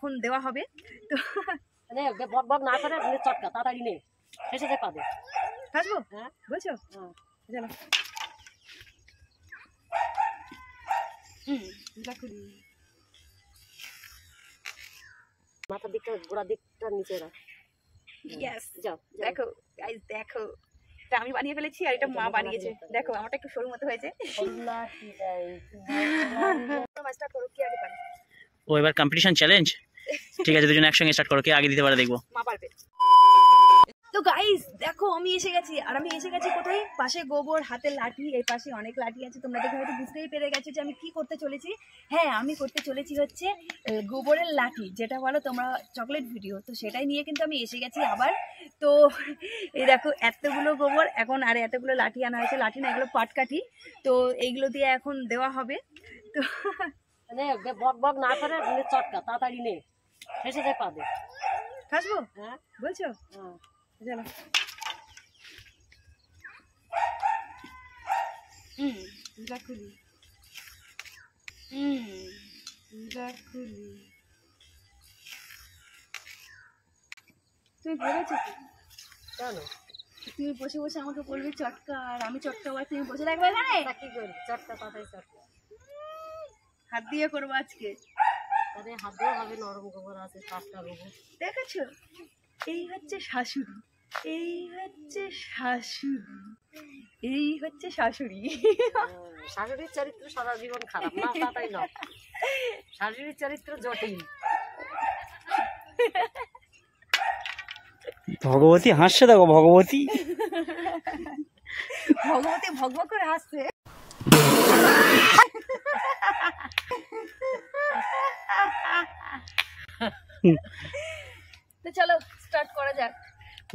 এখন দেওয়া হবে তো বক বক না করে চটকা তাড়াতাড়ি নে এসে যে পাবে আসবো। হ্যাঁ বলছো চলো। মাথার দিকটা গোড়ার দিকটা নিচে রাখ। ইয়েস দেখো গাইস দেখো এটা আমি বানিয়ে ফেলেছি আর এটা মা বানিয়েছে। দেখো আমারটা একটু সরু মতো হয়েছে। ও এবার কম্পিটিশন চ্যালেঞ্জ ঠিক আছে দুজন একসঙ্গে স্টার্ট করো কে আগে দিতে পারে দেখবো। মা পারবে। তো গাইস দেখো আমি এসে গেছি আর আমি এসে গেছি কোথায় পাশে গোবর হাতে লাঠি এই পাশে অনেক লাঠি আছে তোমরা দেখে হয়তো বুঝতেই পেরে গেছো যে আমি কি করতে চলেছি। হ্যাঁ আমি করতে চলেছি হচ্ছে গোবরের লাঠি যেটা বলো তোমরা চকলেট ভিডিও তো সেটাই নিয়ে কিন্তু আমি এসে গেছি আবার। তো এই দেখো এতগুলো গোবর এখন আর এতগুলো লাঠি আনা হয়েছে লাঠি না এগুলো পাটকাঠি তো এইগুলো দিয়ে এখন দেওয়া হবে। তো বক বক না করে চটকা তাড়াতাড়ি নে এসে যে পাবে আসবো। হ্যাঁ বলছো চলো। খুলি খুলি তুমি ভেবেছো কি জানো তুমি বসে বসে আমাকে বলবে চটকা আর আমি চটকা আর তুমি বসে থাকবে এখানে কি করবি চটকা তাড়াতাড়ি চটকা হাত দিয়ে করবো আজকে। তাহলে হাত দিয়ে হবে নরম গোবর আছে টাটকা গোবর দেখেছো এই হচ্ছে শাশুড়ি এই হচ্ছে শাশুড়ি এই হচ্ছে শাশুড়ি। শাশুড়ির চরিত্র সারা জীবন খারাপ না তাই না শাশুড়ির চরিত্র জটিল। ভগবতী হাসছে দেখো ভগবতী ভগবতী ভগব করে হাসছে। তো চলো স্টার্ট করা যাক।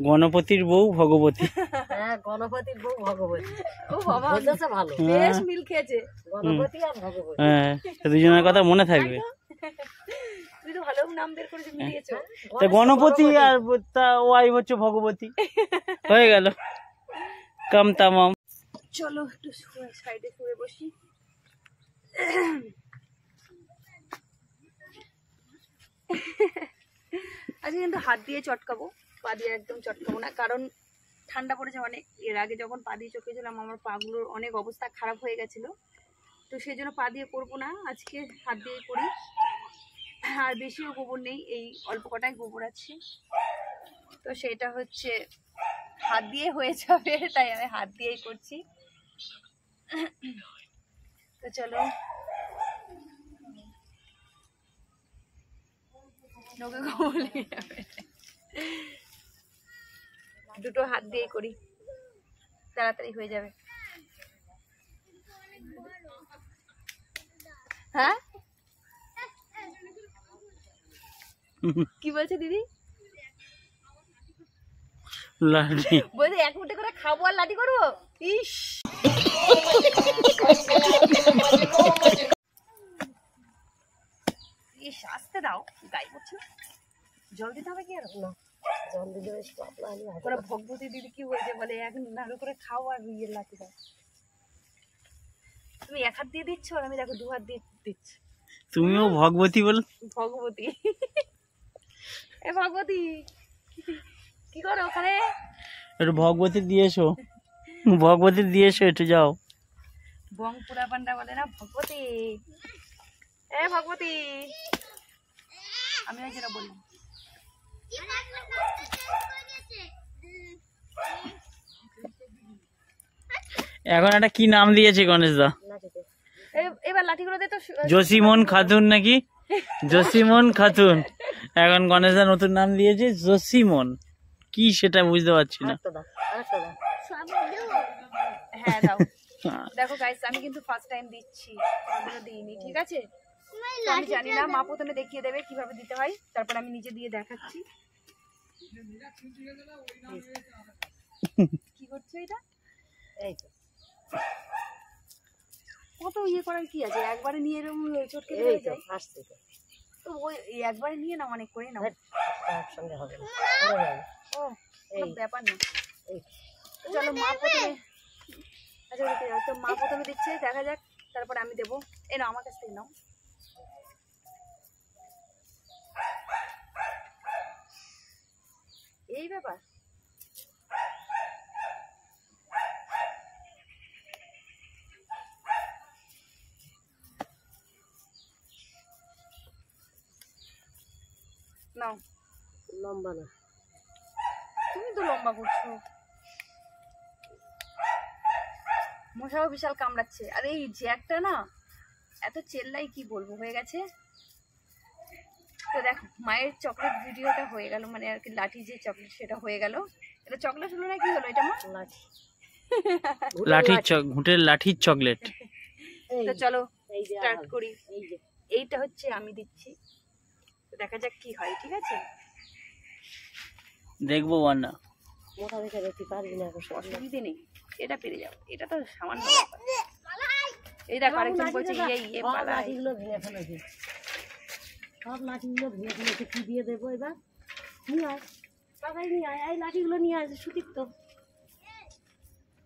গণপতির বউ ভগবতী। হ্যাঁ গণপতির বউ ভগবতী। ও বাবা বুঝেছে ভালো বেশ মিল খেয়েছে গণপতি আর ভগবতী। হ্যাঁ দুজনের কথা মনে থাকবে। তুই তো ভালো নাম বের করে মিলিয়েছো। তা গণপতি আর তা ওয়াই হচ্ছে ভগবতী হয়ে গেল কাম তামাম। চলো একটু সাইডে শুয়ে বসি। আজকে কিন্তু হাত দিয়ে চটকাবো পা দিয়ে একদম চটকাবো না কারণ ঠান্ডা পড়েছে অনেক। এর আগে যখন পা দিয়ে চটকেছিলাম আমার পাগুলোর অনেক অবস্থা খারাপ হয়ে গেছিলো তো সেই জন্য পা দিয়ে করবো না আজকে হাত দিয়ে করি। আর বেশিও গোবর নেই এই অল্প কটাই গোবর আছে তো সেটা হচ্ছে হাত দিয়ে হয়ে যাবে তাই আমি হাত দিয়েই করছি। তো চলো নৌকে গোবর লেগে যাবে দুটো হাত দিয়ে করি তাড়াতাড়ি হয়ে যাবে। হ্যাঁ কি বলছে দিদি লাঠি বলছে এক মুঠে করে খাবো আর লাঠি করবো। ইস ইস আসতে দাও গায়ে পড়ছে না জল দিতে হবে কি আর না জল দিলে ওরা ভগবতী দিদি কি বলছে বলে এক নাড়ু করে খাও আর ইয়ের লাঠি দাও। তুমি এক হাত দিয়ে দিচ্ছ আর আমি দেখো দু হাত দিয়ে দিচ্ছি। তুমিও ভগবতী বল ভগবতী এ ভগবতী কি করো ওখানে একটু ভগবতী দিয়েছো ভগবতী দিয়েছো একটু যাও। বং পুরা পান্ডা বলে না ভগবতী এ ভগবতী আমি যেটা বলি এখন একটা কি নাম দিয়েছে গণেশ দা এবার লাঠিগুলো দিয়ে তো জসিমন খাতুন নাকি জসিমন খাতুন এখন গণেশ দা নতুন নাম দিয়েছে জসিমন কি সেটা বুঝতে পারছি না। হ্যাঁ দাও দেখো গাইস আমি কিন্তু ফার্স্ট টাইম দিচ্ছি এগুলো দিইনি ঠিক আছে আমি জানি না মা প্রথমে দেখিয়ে দেবে কিভাবে দিতে হয় তারপর আমি নিজে দিয়ে দেখাচ্ছি। কি করছো এটা এই তো কত ইয়ে করার কি আছে একবারে নিয়ে এরকম চটকে এই তো আসছে তো ওই একবারে নিয়ে নাও অনেক করে নাও একসঙ্গে হবে ও এই ব্যাপার না এই চলো মা প্রথমে আচ্ছা তো মা প্রথমে দিচ্ছে দেখা যাক তারপর আমি দেবো এই নাও আমার কাছ থেকে নাও ব্যাপার? নাও, লম্বা না, তুমি তো লম্বা করছো। মশাও বিশাল কামড়াচ্ছে। আর এই জ্যাকটা না এত চেল্লাই, কি বলবো, হয়ে গেছে। তো দেখো মায়ের চকলেট ভিডিওটা হয়ে গেল, মানে আর কি লাঠি যে চকলেট সেটা হয়ে গেল। এটা চকলেট হলো না, কি হলো এটা মা? লাঠি, ঘুঁটের লাঠির চকলেট। তো চলো এই যে স্টার্ট আবার, করি। এই যে এইটা হচ্ছে আমি দিচ্ছি, তো দেখা যাক কি হয়। ঠিক আছে, দেখবো বন্যা। মোটা দেখে দেখতে পারবি না এখন সব। অসুবিধে নেই, এটা পেরে যাও, এটা তো সামান্য ব্যাপার। এই দেখো আরেকজন বলছে ইয়ে সব পালাই। লাঠিগুলো ভেঙে ফেলেছি, সব লাঠিগুলো ভেঙে ফেলেছি। কি দিয়ে দেবো এবার? নিয়ে আয়, পাকাই নিয়ে আয়, এই লাঠিগুলো নিয়ে আয়, সুতির তো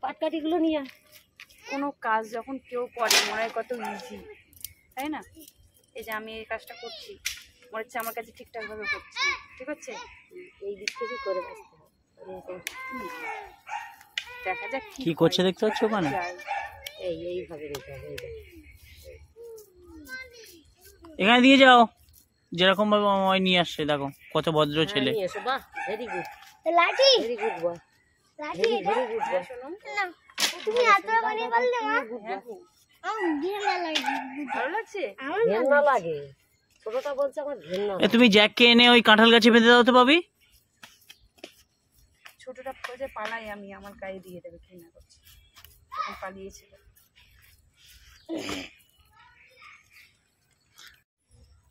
পাটকাঠিগুলো নিয়ে আয়। কোনো কাজ যখন কেউ করে মনে হয় কত ইজি, তাই না? এই যে আমি এই কাজটা করছি, মনে হচ্ছে আমার কাছে ঠিকঠাক ভাবে করছি। ঠিক আছে, এই দিক থেকে করে আসতে হবে। দেখা যাক কি করছে দেখতে পাচ্ছ ওখানে? যায়। এইভাবে নিতে হবে, এই দেখ। এখানে দিয়ে যাও, যেরকম ভাবে আমায় নিয়ে আসছে। দেখো কত ভদ্র ছেলে। নিয়ে এসো, বাহ, ভেরি গুড, লাঠি ভেরি গুড বয়, লাঠি ভেরি এটা গুড বয়। না তুমি এত বানিয়ে বললে মা হ্যাঁ, খুব আমার ঘৃণা লাগে ভালো লাগছে। আমার ঘেন্না লাগে, ছোটটা বলছে আমার ঘেন্না এ তুমি জ্যাককে এনে ওই কাঁঠাল গাছে বেঁধে দাও তো পাবি। ছোটটা যে পালাই আমি, আমার গায়ে দিয়ে দেবে, ঘৃণা করছে, তখন পালিয়েছিল।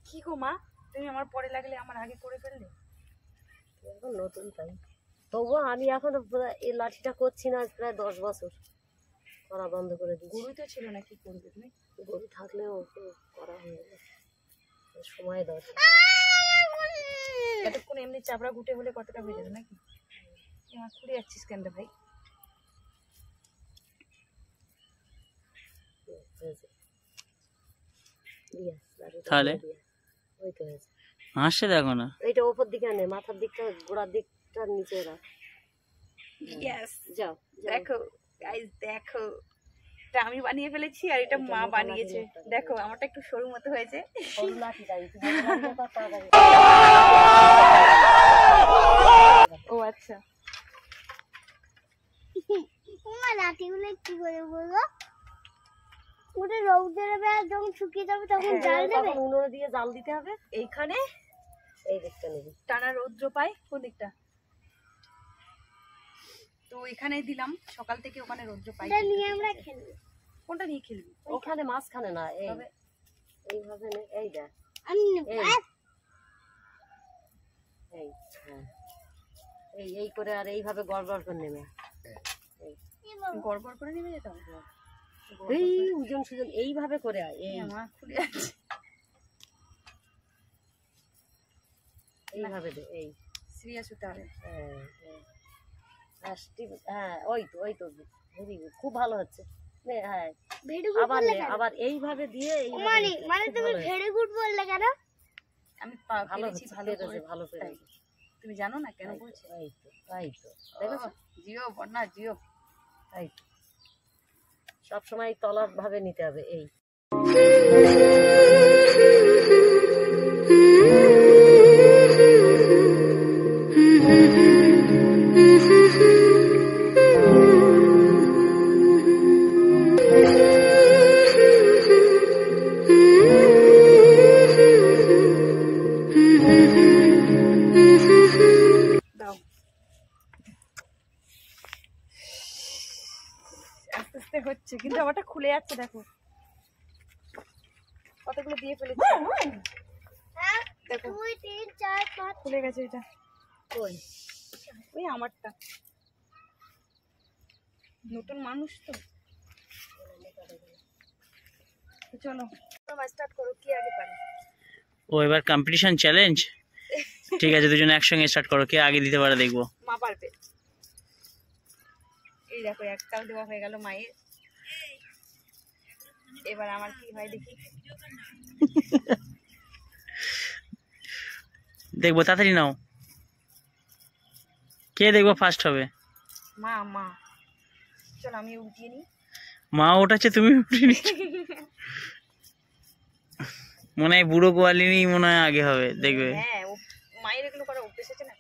কি গো মা, তুমি আমার পরে লাগলে আমার আগে করে ফেললে। এখন নতুন তাই, তবুও আমি এখন এই লাঠিটা করছি না প্রায় 10 বছর, করা বন্ধ করে দিচ্ছি। গরু তো ছিল না, কি করবে তুমি? গরু থাকলেও তো করা হয়ে গেছে, সময় দরকার। এতক্ষণ এমনি চাপড়া গুটে হলে কতটা হয়ে যেত নাকি? আমার খুলে যাচ্ছিস কেন রে ভাই? হয়েছে। দিয়া, লাঠিটা তাহলে? দিয়ে দিয়া। ওই তো হয়েছে। হাসছে দেখো না। এইটা ওপর দিকে নে, মাথার দিকটা গোড়ার দিকটা নিচে রাখ। ইয়েস, যাও, যাও। দেখো গাইস, দেখো এটা আমি বানিয়ে ফেলেছি আর এটা মা বানিয়েছে। দেখো আমারটা একটু সরু মতো হয়েছে। সরু লাঠিটা, এই যে লাঠিটা তার তাড়াতাড়ি। ও আচ্ছা, তোমার লাঠিগুলো কি করে বলবো ওটা রৌদ্রের বেলা যখন শুকিয়ে যাবে তখন জাল দেবে তখন উনুনে দিয়ে জাল দিতে হবে। এইখানে এই দিকটা নিবি। টানা রৌদ্র পাই কোন দিকটা, তো এখানে দিলাম, সকাল থেকে ওখানে রৌদ্র পাই। এটা নিয়ে আমরা খেলবো কোনটা নিয়ে খেলবি? ওখানে মাঝখানে না, এই তবে এইভাবে নে, এই দেখ, আমি নেবো। এই এই হ্যাঁ, এই করে আর এইভাবে গড়গড় করে নেবে। গড় গড় করে নিয়ে যেতে হবে। এই ওজন সুজন এইভাবে করে আয়, এই আমার খুলে যাচ্ছে। এইভাবে দে, এই সিরিয়াস হতে হবে। হ্যাঁ হ্যাঁ। হ্যাঁ ওই তো ভেরি গুড, খুব ভালো হচ্ছে। নে, হ্যাঁ ভেরি গুড আবার বললে নে, কেন আবার এইভাবে দিয়ে মানে মানে তুমি ভেরি গুড বললে কেন আমি ভালো পেরেছি, হচ্ছে, ভালো পেরেছে, করে। ভালো তাই। পেরেছে। তুমি জানো না কেন বলছি? এই তো দেখেছো, জিও বন্যা জিও। এই তো সবসময় তলার ভাবে নিতে হবে। এই দাও, আস্তে আস্তে হচ্ছে, কিন্তু আমারটা খুলে যাচ্ছে। দেখো কতগুলো দিয়ে ফেলেছি, দেখো 2 3 4 5 খুলে গেছে। এটা ওই ওই আমারটা, নতুন মানুষ তো। তো চলো স্টার্ট করো, কি আগে পারে। ও এবার কম্পিটিশন চ্যালেঞ্জ। ঠিক আছে, দুজনে একসঙ্গে স্টার্ট করো, কে আগে দিতে পারে দেখবো। মা পারবে। এই দেখো একটাও দেওয়া হয়ে গেল মায়ের। এবার আমার কি হয় দেখি। দেখবো, তাড়াতাড়ি নাও। কে দেখবো ফার্স্ট হবে? মা মা চলো আমি উঠিয়ে নিই। মা ওঠাচ্ছে, তুমি উঠিয়ে নিচ্ছ। মনে হয় বুড়ো কোয়ালিনি মনে হয় আগে হবে, দেখবে। হ্যাঁ মায়ের এগুলো করা অভ্যেস আছে না।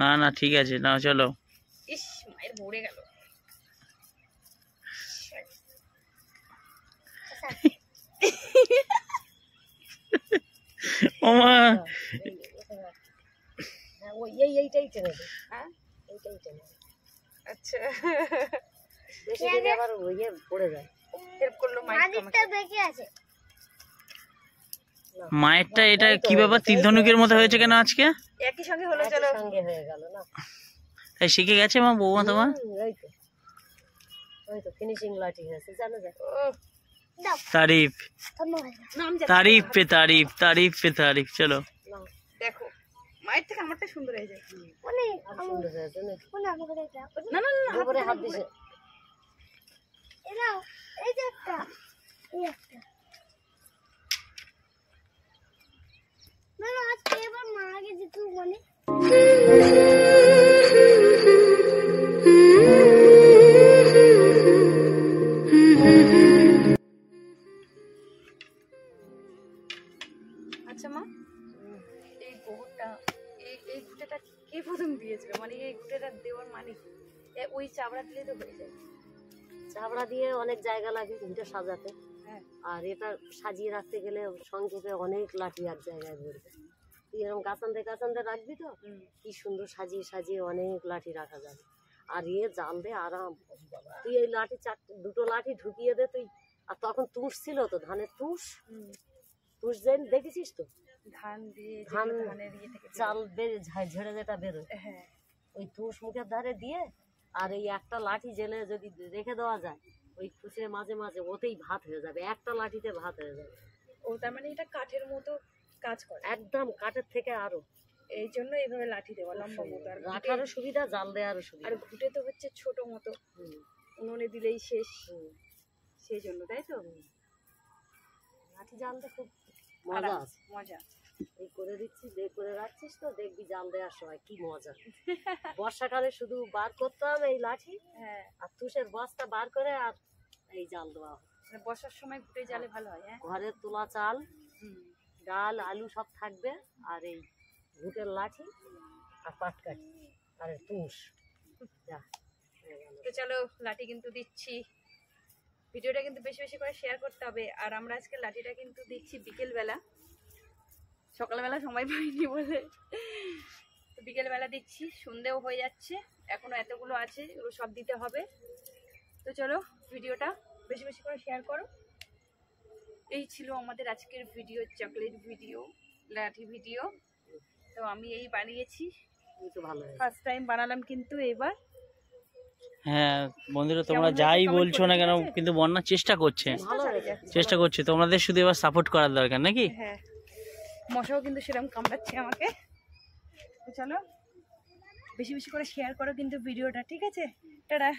না না ঠিক আছে, না চলো। ইস মায়ের ভরে গেল। ও মা, হ্যাঁ ওই এইটাই টেনে দে, হ্যাঁ এইটাই টেনে দে। আচ্ছা বেশি দিলে আবার ইয়ে পড়ে যায়। হেল্প করলো মায়ের আমাকে। মাদিরটা বেঁকে আছে। মায়েরটা এটা কি ব্যাপার, তীর ধনুকের মতো হয়েছে কেন আজকে? একই সঙ্গে হলো, চলো। সঙ্গে হয়ে গেল না? তাই শিখে গেছে মা, বৌমা তোমার? ওই তো ফিনিশিং লাঠি হয়েছে, জানো যা। দাও তারিফ, ধন্যবাদ। নাম জানি তারিফ পে তারিফ, তারিফ পে তারিফ। চলো নাও, দেখো মায়ের থেকে আমারটা সুন্দর হয়ে যায়। অনেক আর সুন্দর হয়েছে না? আমাকে এটা না না না উপরে হাত দিছে। এই নাও, এই যে একটা, এই একটা। না না আজকে এবার মাকে দিতে মানে আচ্ছা মা, এই গোবরটা এই ঘুঁটেটা কে প্রথম দিয়েছিল, মানে এই ঘুঁটেটা দেওয়ার মানে কি? ওই চাবড়া দিলে তো হয়ে যায়। চাবড়া দিয়ে অনেক জায়গা লাগে ঘুঁটে সাজাতে, হ্যাঁ আর এটা সাজিয়ে রাখতে গেলে সংক্ষেপে অনেক লাঠি এক জায়গায় ধরবে। তুই এরকম কাঁচানতে রাখবি তো কি সুন্দর সাজিয়ে সাজিয়ে অনেক লাঠি রাখা যাবে। আর জাল দে আরাম। তুই এই লাঠি দুটো লাঠি ঢুকিয়ে দে তুই। আর তখন তুষ ছিল তো, ধানের তুষ, তুষ দেখেছিস তো? ধান দিয়ে ধান ধানের ইয়ে থেকে চাল ঝেড়ে যেটা বেরোয়, হ্যাঁ ওই তুষ মুখের ধারে দিয়ে আর এই একটা লাঠি জেলে যদি রেখে দেওয়া যায়, ওই খুচে মাঝে মাঝে ওতেই ভাত হয়ে যাবে, একটা লাঠিতে ভাত হয়ে যাবে। ও তার মানে এটা কাঠের মতো কাজ করে, একদম কাঠের থেকে আরো এই জন্য এইভাবে লাঠি দেওয়া লম্বা মতো। আর রাখারও সুবিধা, জাল দেওয়ারও আর সুবিধা। ঘুঁটে তো হচ্ছে ছোট মতো, হুম, উনুনে দিলেই শেষ, হুম। সেই জন্য তাই তো। লাঠি জালতে খুব মজা আরাম, আছে। মজা। এই করে দিচ্ছি, করে রাখছিস তো, দেখবি জাল দেওয়ার সময় কি মজা। বর্ষাকালে শুধু বার করতাম এই লাঠি হ্যাঁ আর তুষের বস্তা বার করে আর এই জাল দেওয়া হতো। মানে বর্ষার সময় ঘুঁটে জালে ভালো হয়। হ্যাঁ ঘরের তোলা চাল, হুম। ডাল, আলু সব থাকবে, আর এই ঘুঁটের লাঠি আর পাটকাঠি আর এই তুষ। যা হয়ে গেল। তো চলো লাঠি কিন্তু দিচ্ছি, ভিডিওটা কিন্তু বেশি বেশি করে শেয়ার করতে হবে। আর আমরা আজকে লাঠিটা কিন্তু দিচ্ছি বিকেলবেলা, সকালবেলা সময় পাইনি বলে তো বিকেলবেলা দিচ্ছি। সন্ধেও হয়ে যাচ্ছে, এখনো এতগুলো আছে, এগুলো সব দিতে হবে। তো চলো ভিডিওটা বেশি বেশি করে শেয়ার করো। এই ছিল আমাদের আজকের ভিডিও, চকলেট ভিডিও, লাঠি ভিডিও। তো আমি এই বানিয়েছি, এই তো ভালো হয়েছে। ফার্স্ট টাইম বানালাম কিন্তু এবার। হ্যাঁ বন্ধুরা, তোমরা কেমন হয়েছে যাই comment বলছো না করতে, কেন, ঠিক আছে? কিন্তু বন্যা চেষ্টা করছে, ভালো হয়েছে। চেষ্টা করছে। তোমাদের শুধু এবার সাপোর্ট করার দরকার নাকি? হ্যাঁ মশাও কিন্তু সেরকম কামড়াচ্ছে আমাকে। তো চলো বেশি বেশি করে শেয়ার করো কিন্তু ভিডিওটা, ঠিক আছে? টাটা।